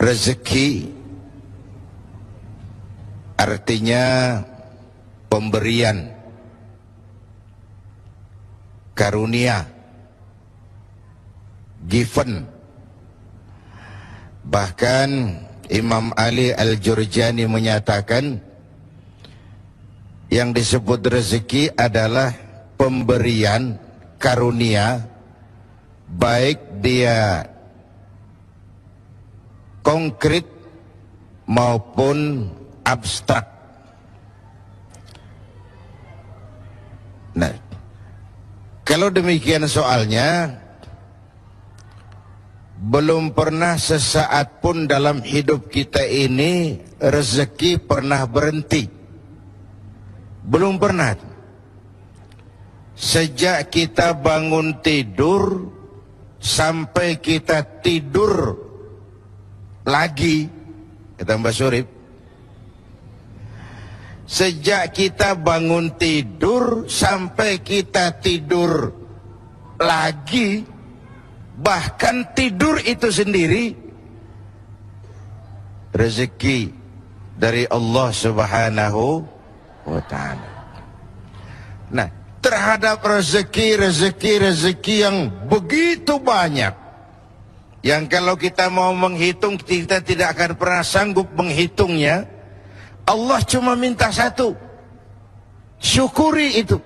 Rezeki artinya pemberian, karunia, given. Bahkan Imam Ali Al-Jurjani menyatakan yang disebut rezeki adalah pemberian karunia, baik dia konkret maupun abstrak. Nah, kalau demikian soalnya, belum pernah sesaat pun dalam hidup kita ini rezeki pernah berhenti. Belum pernah. Sejak kita bangun tidur sampai kita tidur lagi, kata Mbak Surip, sejak kita bangun tidur sampai kita tidur lagi, bahkan tidur itu sendiri rezeki dari Allah Subhanahu wa ta'ala. Nah, terhadap rezeki yang begitu banyak, yang kalau kita mau menghitung kita tidak akan pernah sanggup menghitungnya, Allah cuma minta satu, syukuri itu.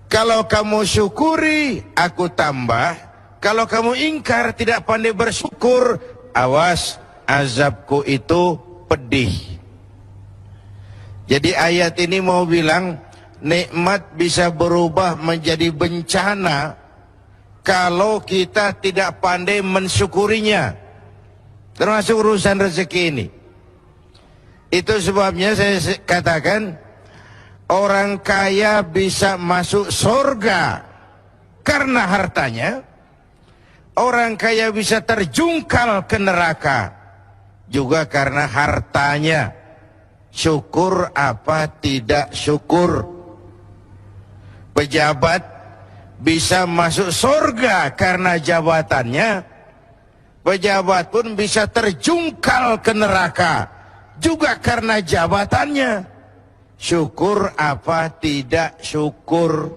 Kalau kamu syukuri, aku tambah. Kalau kamu ingkar, tidak pandai bersyukur, awas, azabku itu pedih. Jadi ayat ini mau bilang, nikmat bisa berubah menjadi bencana kalau kita tidak pandai mensyukurinya. Termasuk urusan rezeki ini. Itu sebabnya saya katakan, orang kaya bisa masuk surga karena hartanya. Orang kaya bisa terjungkal ke neraka juga karena hartanya. Syukur apa tidak syukur. Pejabat bisa masuk surga karena jabatannya. Pejabat pun bisa terjungkal ke neraka juga karena jabatannya. Syukur apa tidak syukur.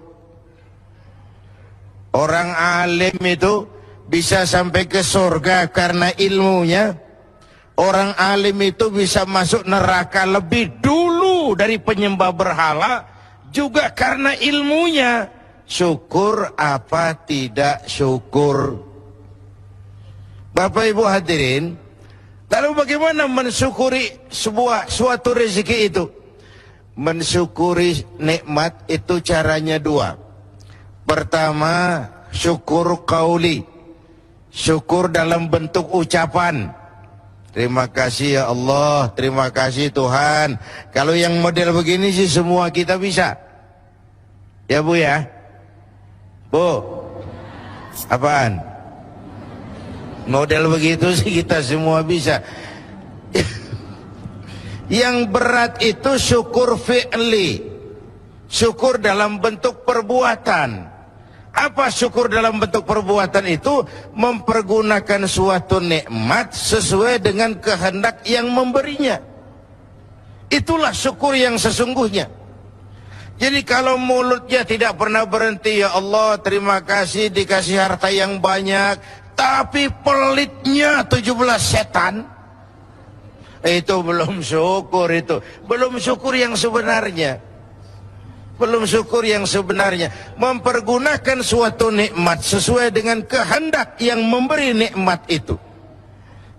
Orang alim itu bisa sampai ke surga karena ilmunya. Orang alim itu bisa masuk neraka lebih dulu dari penyembah berhala juga karena ilmunya. Syukur apa tidak syukur. Bapak Ibu hadirin, lalu bagaimana mensyukuri suatu rezeki itu? Mensyukuri nikmat itu caranya dua. Pertama, syukur qauli, syukur dalam bentuk ucapan. Terima kasih ya Allah, terima kasih Tuhan. Kalau yang model begini sih semua kita bisa. Ya Bu ya? Bu, apaan? Model begitu sih kita semua bisa. Yang berat itu syukur fi'li, syukur dalam bentuk perbuatan. Apa syukur dalam bentuk perbuatan itu? Mempergunakan suatu nikmat sesuai dengan kehendak yang memberinya. Itulah syukur yang sesungguhnya. Jadi kalau mulutnya tidak pernah berhenti, ya Allah terima kasih dikasih harta yang banyak, tapi pelitnya 17 setan, itu belum syukur. Itu belum syukur yang sebenarnya. Belum syukur yang sebenarnya. Mempergunakan suatu nikmat sesuai dengan kehendak yang memberi nikmat itu.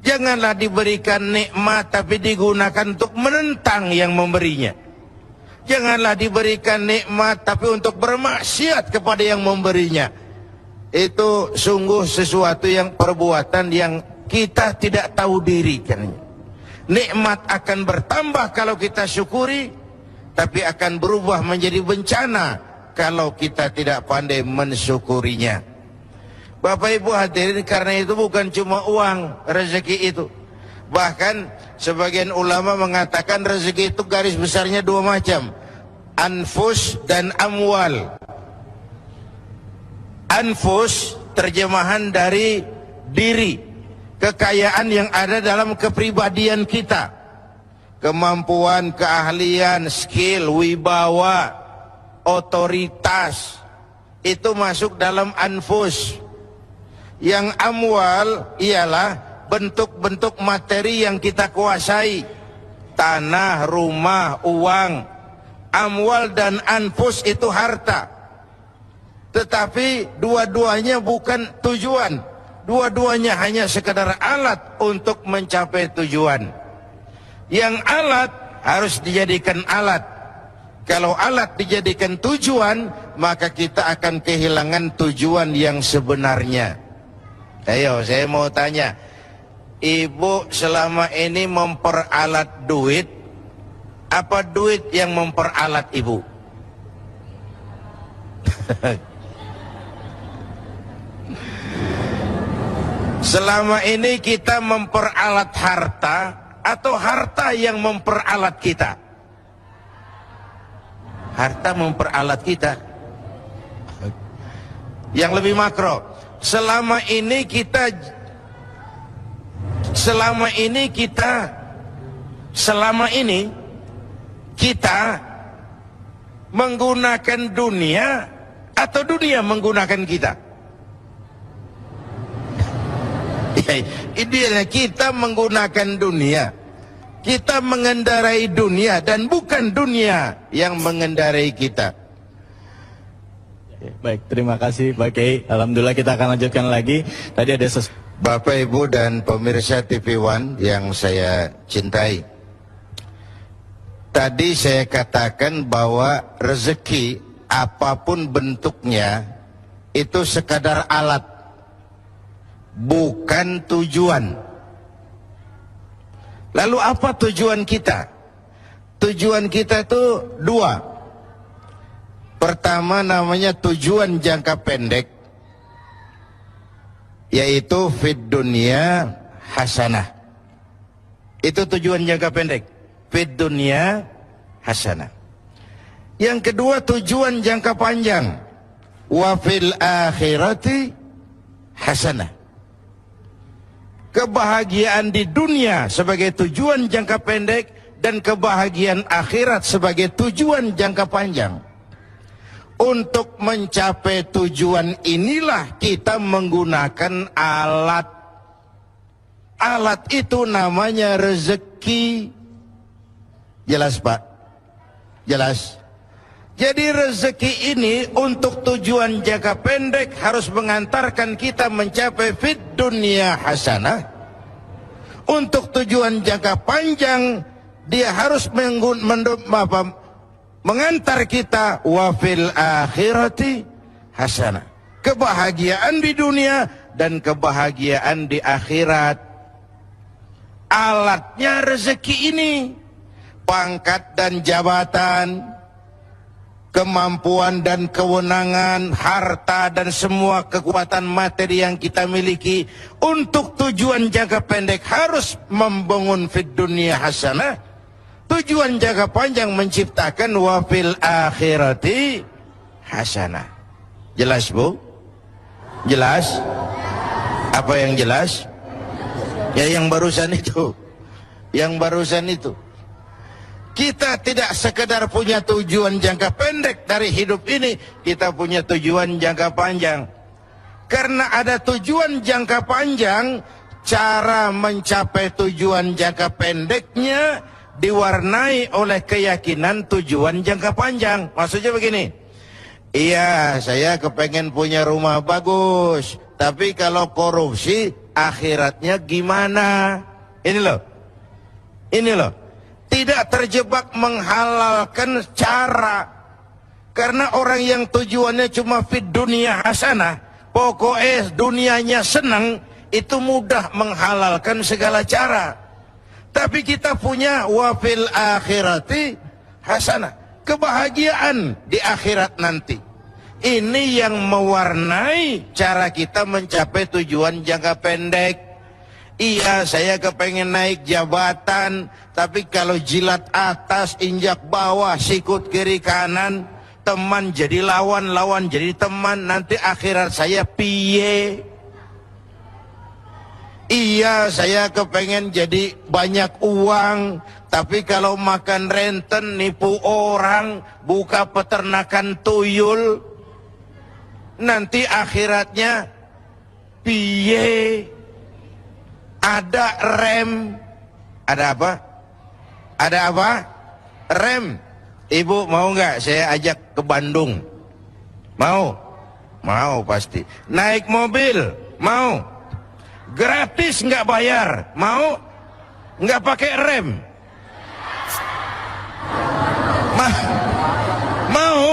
Janganlah diberikan nikmat tapi digunakan untuk menentang yang memberinya. Janganlah diberikan nikmat tapi untuk bermaksiat kepada yang memberinya. Itu sungguh sesuatu yang perbuatan yang kita tidak tahu diri katanya. Nikmat akan bertambah kalau kita syukuri, tapi akan berubah menjadi bencana kalau kita tidak pandai mensyukurinya. Bapak Ibu hadirin, karena itu bukan cuma uang rezeki itu. Bahkan sebagian ulama mengatakan rezeki itu garis besarnya dua macam, anfus dan amwal. Anfus terjemahan dari diri. kekayaan yang ada dalam kepribadian kita, kemampuan, keahlian, skill, wibawa, otoritas, itu masuk dalam anfus. Yang amwal ialah bentuk-bentuk materi yang kita kuasai, tanah, rumah, uang. Amwal dan anfus itu harta, tetapi dua-duanya bukan tujuan. Dua-duanya hanya sekadar alat untuk mencapai tujuan. Yang alat harus dijadikan alat. Kalau alat dijadikan tujuan, maka kita akan kehilangan tujuan yang sebenarnya. Ayo, saya mau tanya, ibu selama ini memperalat duit, apa duit yang memperalat ibu? Selama ini kita memperalat harta atau harta yang memperalat kita? Harta memperalat kita. Yang lebih makro, selama ini kita menggunakan dunia atau dunia menggunakan kita? Idealnya kita menggunakan dunia, kita mengendarai dunia dan bukan dunia yang mengendarai kita. Baik, terima kasih Pak Kiai. Alhamdulillah, kita akan lanjutkan lagi. Tadi ada Bapak, Ibu, dan pemirsa TV One yang saya cintai. Tadi saya katakan bahwa rezeki apapun bentuknya itu sekadar alat, bukan tujuan. Lalu apa tujuan kita? Tujuan kita itu dua. Pertama namanya tujuan jangka pendek, yaitu fid dunya hasanah. Itu tujuan jangka pendek, fid dunya hasanah. Yang kedua tujuan jangka panjang, wa fil akhirati hasanah. Kebahagiaan di dunia sebagai tujuan jangka pendek dan kebahagiaan akhirat sebagai tujuan jangka panjang. Untuk mencapai tujuan inilah kita menggunakan alat. Alat itu namanya rezeki. Jelas Pak? Jelas? Jadi rezeki ini untuk tujuan jangka pendek harus mengantarkan kita mencapai fid dunya hasanah. Untuk tujuan jangka panjang dia harus mengantar kita wa fil akhirati hasanah. Kebahagiaan di dunia dan kebahagiaan di akhirat. Alatnya rezeki ini, pangkat dan jabatan, kemampuan dan kewenangan, harta dan semua kekuatan materi yang kita miliki untuk tujuan jangka pendek harus membangun fid dunya hasanah. Tujuan jangka panjang menciptakan wa fil akhirati hasanah. Jelas Bu? Jelas? Apa yang jelas? Ya yang barusan itu. Yang barusan itu. Kita tidak sekedar punya tujuan jangka pendek dari hidup ini, kita punya tujuan jangka panjang. Karena ada tujuan jangka panjang, cara mencapai tujuan jangka pendeknya diwarnai oleh keyakinan tujuan jangka panjang. Maksudnya begini, iya saya kepengen punya rumah bagus, tapi kalau korupsi akhiratnya gimana? Ini loh, tidak terjebak menghalalkan cara. Karena orang yang tujuannya cuma fid dunia hasanah, pokoknya dunianya senang, itu mudah menghalalkan segala cara. Tapi kita punya wa fil akhirati hasanah, kebahagiaan di akhirat nanti. Ini yang mewarnai cara kita mencapai tujuan jangka pendek. Iya, saya kepengen naik jabatan, tapi kalau jilat atas, injak bawah, sikut kiri kanan, teman jadi lawan, lawan jadi teman, nanti akhirat saya piye? Iya, saya kepengen jadi banyak uang, tapi kalau makan renten, nipu orang, buka peternakan tuyul, nanti akhiratnya piye? Ada rem. Ada apa? Ada apa? Rem. Ibu mau nggak saya ajak ke Bandung? Mau? Mau pasti. Naik mobil? Mau? Gratis nggak bayar? Mau? Nggak pakai rem? Mau?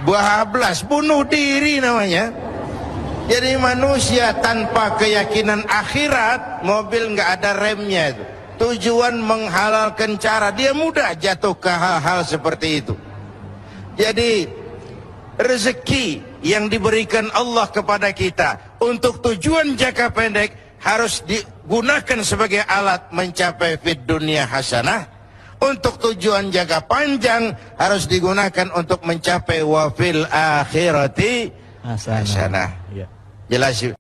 Bablas, bunuh diri namanya. Jadi manusia tanpa keyakinan akhirat, mobil nggak ada remnya itu. Tujuan menghalalkan cara, dia mudah jatuh ke hal-hal seperti itu. Jadi rezeki yang diberikan Allah kepada kita untuk tujuan jangka pendek harus digunakan sebagai alat mencapai fid dunia hasanah. Untuk tujuan jangka panjang harus digunakan untuk mencapai wafil akhirati hasanah. Ya. Jelas.